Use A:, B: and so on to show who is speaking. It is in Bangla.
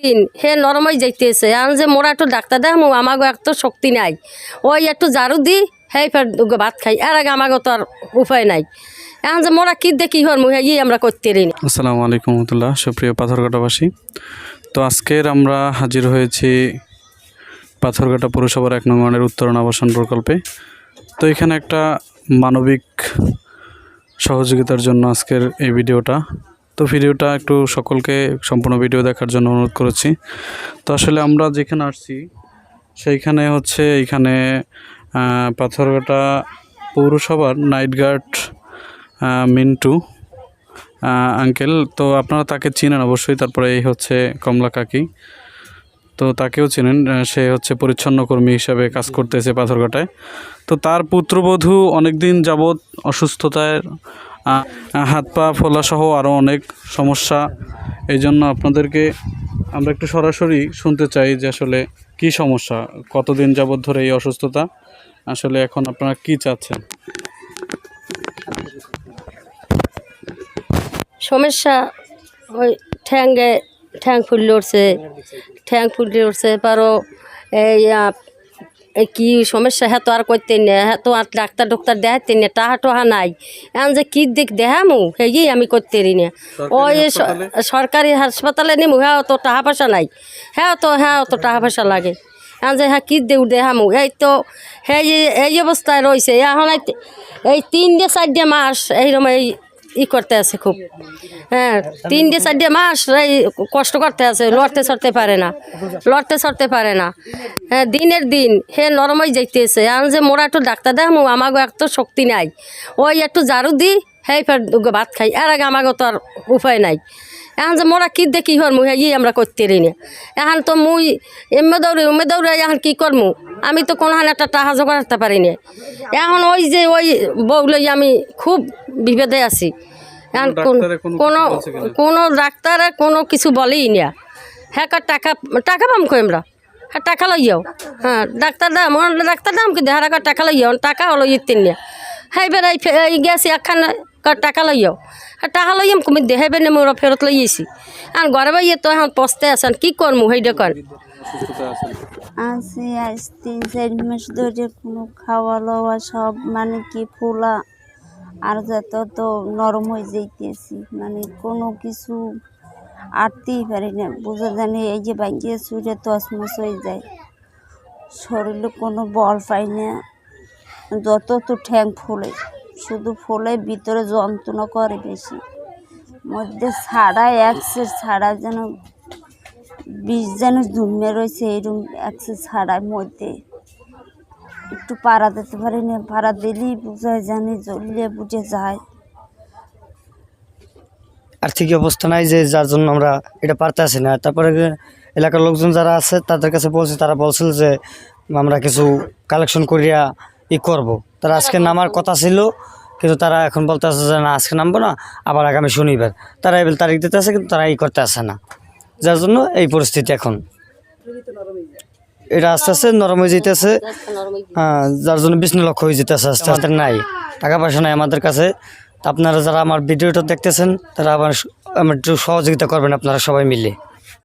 A: দিন হে নরমই যাইতেছে এখন যে মোরা একটু ডাক্তার দেখামু আমাগো এক তো শক্তি নাই ওই একটু ঝাড়ু দি হে ফের ভাত খাই এর আগে আমাগো তো আর উপায় নাই এখন যে মোরা কি দেখি হর মুহে আমরা করতে রি।
B: আসসালামু আলাইকুম রহমতুল্লাহ, সুপ্রিয় পাথরঘাটাবাসী। তো আজকের আমরা হাজির হয়েছি পাথরঘাটা পৌরসভার 1 নং ওয়ার্ডের উত্তরণ আবাসন প্রকল্পে। তো এখানে একটা মানবিক সহযোগিতার জন্য আজকের এই ভিডিওটা। তো ভিডিওটা একটু সকলকে সম্পূর্ণ ভিডিও দেখার জন্য অনুরোধ করেছি। তো আসলে আমরা যেখানে আসছি সেইখানে হচ্ছে এইখানে পাথরঘাটা পৌরসভার নাইট গার্ড মিন্টু আঙ্কেল। তো আপনারা তাকে চিনেন অবশ্যই। তারপরে এই হচ্ছে কমলা কাকি, তো তাকেও চিনেন। সে হচ্ছে পরিচ্ছন্ন কর্মী হিসাবে কাজ করতেছে পাথরঘাটায়। তো তার পুত্রবধূ অনেক দিন যাবৎ অসুস্থতায় হাত পা ফোলাসহ আরও অনেক সমস্যা। এই জন্য আপনাদেরকে আমরা একটু সরাসরি শুনতে চাই যে আসলে কি সমস্যা, কতদিন যাবৎ ধরে এই অসুস্থতা, আসলে এখন আপনারা কি চাচ্ছেন?
A: সমস্যা ওই ঠ্যাং ফুলে উঠছে পারো এই কি সমস্যা হ্যাঁ তো আর করতে না, হ্যাঁ তো আর ডাক্তার দেখাতে না, টাহা টোহা নাই। এখন যে কি দিক দেখামু হেই আমি করতে রি না। ওই সরকারি হাসপাতালে নিমু হ্যাঁ তো টাকা পয়সা নাই, হ্যাঁ তো টাকা পয়সা লাগে। এখন যে হ্যাঁ কি দেখামু এই তো হ্যাঁ এই অবস্থায় রয়েছে। এখন এই 3-4 মাস এইরকম ই করতে আছে খুব, হ্যাঁ 3-4 মাস এই কষ্ট করতে আছে, লড়তে চড়তে পারে না। হ্যাঁ দিনের দিন হে নরমই যাইতেছে এখন যে মোরা একটু ডাক্তার দেখামু আমাগো এক তো শক্তি নাই ওই একটু ঝাড়ু দি হে ফের ভাত খাই এর আগে আমাগো তো আর উপায় নাই। এখন যে মোরা কি দেখি হর মুহে আমরা করতে রি না। এখন তো মুই এমে দৌড়ে এখন কি করমু, আমি তো কোনোখান একটা টাকা জোগাড় করতে পারি না। এখন ওই যে ওই বউ লই আমি খুব বিপদে আছি। এখন কোনো ডাক্তারে কোনো কিছু বলেই না। হ্যাঁ টাকা পাম কই আমরা, হ্যাঁ টাকা লইয়াও, হ্যাঁ ডাক্তার দাম কি দেহার টাকা লইয়াও, টাকা হলো ইতিন না। হ্যাঁ বেড়াই গেছি একখান টাকা লইয়াও, হ্যাঁ টাকা লইয়াম কমি দেখাইবে না মোরা ফেরত লইয়েছি। আর ঘরে বাইয়ে তো এখন পস্তে আছেন কি করমু সেইটা কর।
C: আছি আজ 3-4 মাস ধরে কোনো খাওয়া লওয়া সব মানে কি ফোলা আর যত তো নরম হয়ে যাইতেছি, মানে কোনো কিছু আটতেই পারি না। বুঝা জানি এই যে ভাঙিয়ে চুরে তসমস হয়ে যায়, শরীরে কোনো বল পাই না। যত তো ঠ্যাং ফোলে, শুধু ফোলে ভিতরে যন্ত্রণা করে বেশি, মধ্যে ছাড়া যেন বিষ যেন জমে রয়েছে এরকম ছাড়ার মধ্যে। একটু পাড়া দিতে পারি না, পাড়া দিলেই বুঝায় জানি জ্বললে বুঝে যায়।
D: আর্থিক অবস্থা নাই যে যার জন্য আমরা এটা পারতে আসি না। তারপরে এলাকার লোকজন যারা আছে তাদের কাছে বলছি, তারা বলছিল যে আমরা কিছু কালেকশন করিয়া করব। তারা আজকে নামার কথা ছিল, কিন্তু তারা এখন বলতে আসে যে না আজকে নামবো না, আবার আগামী শনিবার। তারা এবার তারিখ দিতে আসে, কিন্তু তারা করতে আসে না, যার জন্য এই পরিস্থিতি। এখন এটা আস্তে আস্তে নরম হয়ে যেতেছে, হ্যাঁ, যার জন্য 20 লক্ষ হয়ে যেতেছে আস্তে আস্তে। নাই টাকা পয়সা নাই আমাদের কাছে। আপনারা যারা আমার ভিডিওটা দেখতেছেন তারা আবার একটু সহযোগিতা করবেন আপনারা সবাই মিলে।